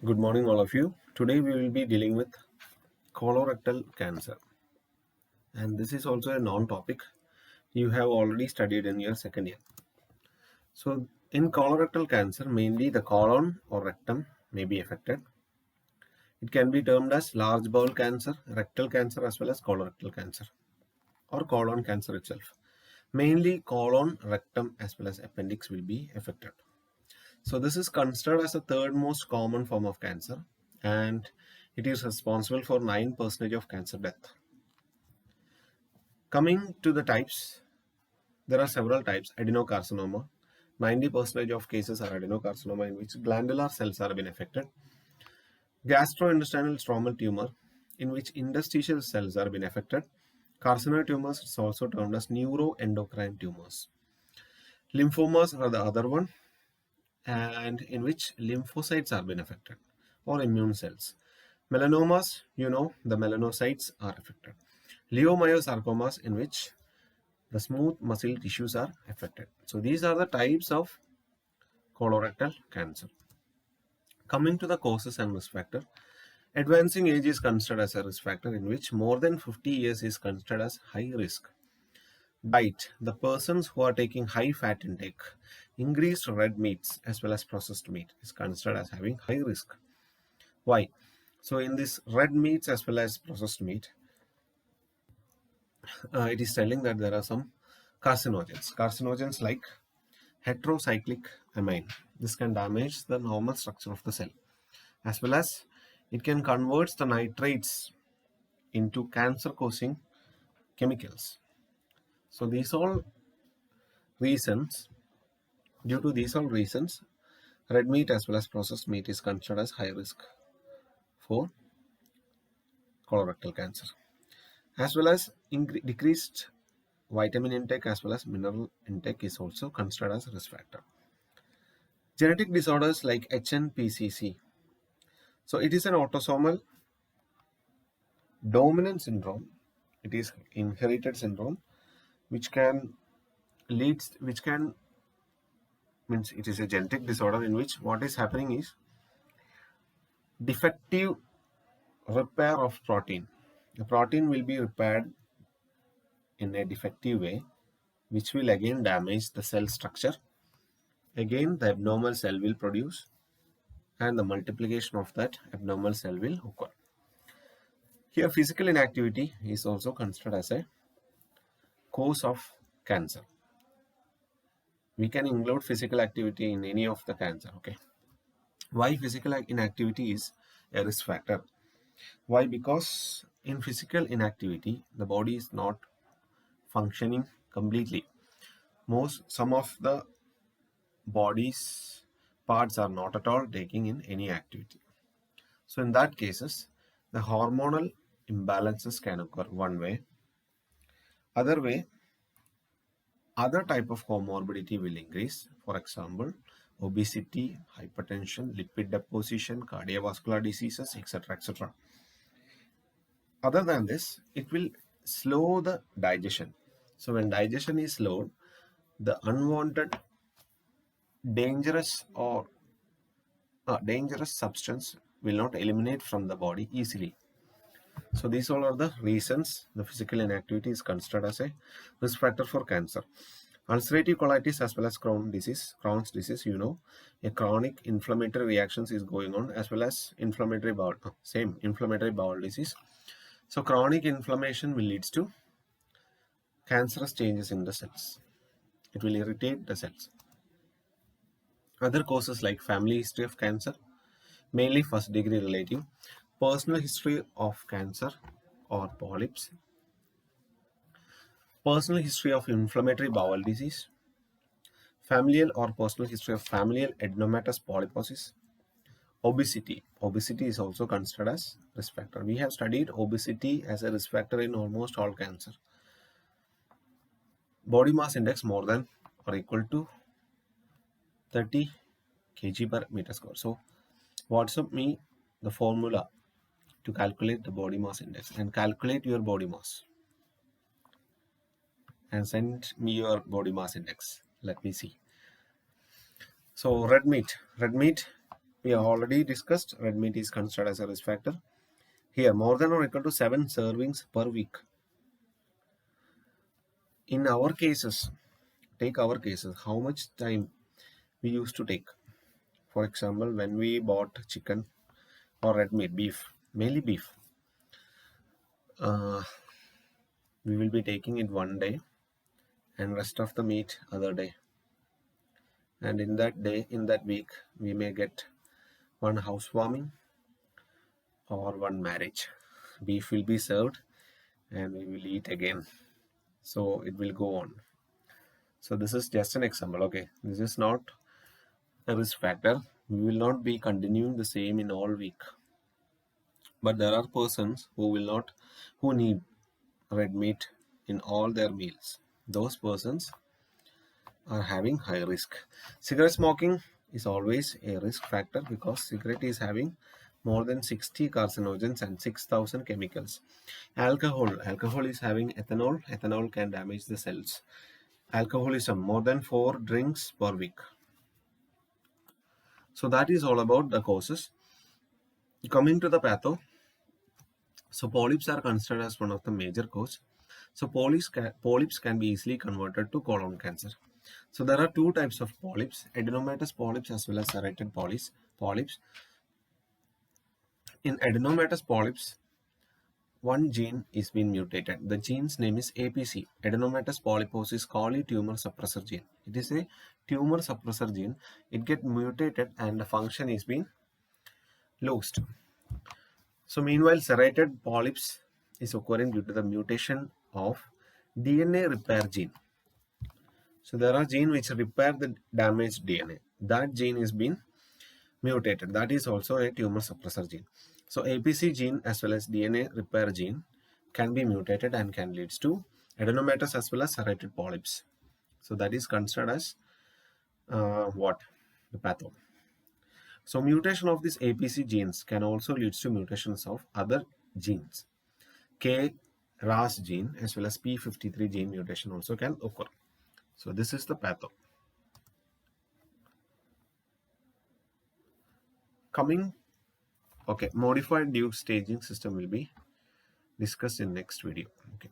Good morning, all of you. Today we will be dealing with colorectal cancer, and this is also a non-topic you have already studied in your second year. So, in colorectal cancer, mainly the colon or rectum may be affected. It can be termed as large bowel cancer, rectal cancer, as well as colorectal cancer or colon cancer itself. Mainly colon, rectum, as well as appendix will be affected. So, this is considered as the third most common form of cancer, and it is responsible for 9% of cancer death. Coming to the types, there are several types. Adenocarcinoma, 90% of cases are adenocarcinoma in which glandular cells are being affected. Gastrointestinal stromal tumor, in which interstitial cells are being affected. Carcinoid tumors is also termed as neuroendocrine tumors. Lymphomas are the other one, and in which lymphocytes are being affected or immune cells. Melanomas, the melanocytes are affected. Leiomyosarcomas, in which the smooth muscle tissues are affected. So these are the types of colorectal cancer. Coming to the causes and risk factor, advancing age is considered as a risk factor in which more than 50 years is considered as high risk. Diet, the persons who are taking high fat intake, increased red meats as well as processed meat is considered as having high risk. Why? So in this red meats as well as processed meat, it is telling that there are some carcinogens like heterocyclic amine. This can damage the normal structure of the cell, as well as it can convert the nitrates into cancer causing chemicals. So these all reasons, due to these all reasons, red meat as well as processed meat is considered as high risk for colorectal cancer, as well as decreased vitamin intake as well as mineral intake is also considered as a risk factor. Genetic disorders like HNPCC. So it is an autosomal dominant syndrome. It is inherited syndrome which can means it is a genetic disorder in which what is happening is defective repair of protein. The protein will be repaired in a defective way, which will again damage the cell structure. Again, the abnormal cell will produce, and the multiplication of that abnormal cell will occur. Here, physical inactivity is also considered as a cause of cancer. We can include physical activity in any of the cancer. Okay. Why physical inactivity is a risk factor? Why? Because in physical inactivity, the body is not functioning completely. Some of the body's parts are not at all taking in any activity. So in that cases, the hormonal imbalances can occur one way. Other way, other type of comorbidity will increase. For example, obesity, hypertension, lipid deposition, cardiovascular diseases, etc. etc. Other than this, it will slow the digestion. So when digestion is slowed, the unwanted dangerous or dangerous substance will not eliminate from the body easily. So these all are the reasons the physical inactivity is considered as a risk factor for cancer. Ulcerative colitis as well as Crohn's disease, a chronic inflammatory reactions is going on, as well as inflammatory bowel disease. So chronic inflammation will lead to cancerous changes in the cells. It will irritate the cells. Other causes like family history of cancer, mainly first degree relative, personal history of cancer or polyps, personal history of inflammatory bowel disease, familial or personal history of familial adenomatous polyposis, obesity. Obesity is also considered as risk factor. We have studied obesity as a risk factor in almost all cancer. Body mass index more than or equal to 30 kg per meter square. So WhatsApp me the formula to calculate the body mass index and calculate your body mass and send me your body mass index. Let me see. So red meat We have already discussed red meat is considered as a risk factor. Here, more than or equal to 7 servings per week. In our cases, take our cases, how much time we used to take. For example, when we bought chicken or red meat, beef, mainly beef, we will be taking it one day and rest of the meat other day. And in that day, in that week, we may get one housewarming or one marriage. Beef will be served and we will eat again. So it will go on. So this is just an example. Okay, this is not a risk factor. We will not be continuing the same in all week. But there are persons who need red meat in all their meals. Those persons are having high risk. Cigarette smoking is always a risk factor because cigarette is having more than 60 carcinogens and 6,000 chemicals. Alcohol is having ethanol. Ethanol can damage the cells. Alcoholism, more than 4 drinks per week. So that is all about the causes. Coming to the patho, so polyps are considered as one of the major cause. So polyps can be easily converted to colon cancer. So there are two types of polyps, adenomatous polyps as well as serrated polyps. In adenomatous polyps, one gene is being mutated. The gene's name is APC, adenomatous polyposis Cowley tumor suppressor gene. It is a tumor suppressor gene. It gets mutated and the function is being lost. So meanwhile, serrated polyps is occurring due to the mutation of DNA repair gene. So there are genes which repair the damaged DNA. That gene is being mutated. That is also a tumor suppressor gene. So APC gene as well as DNA repair gene can be mutated and can lead to adenomatous as well as serrated polyps. So that is considered as what? The patho. So mutation of these APC genes can also lead to mutations of other genes. KRAS gene as well as P53 gene mutation also can occur. So this is the patho. Okay, modified Duke staging system will be discussed in next video. Okay.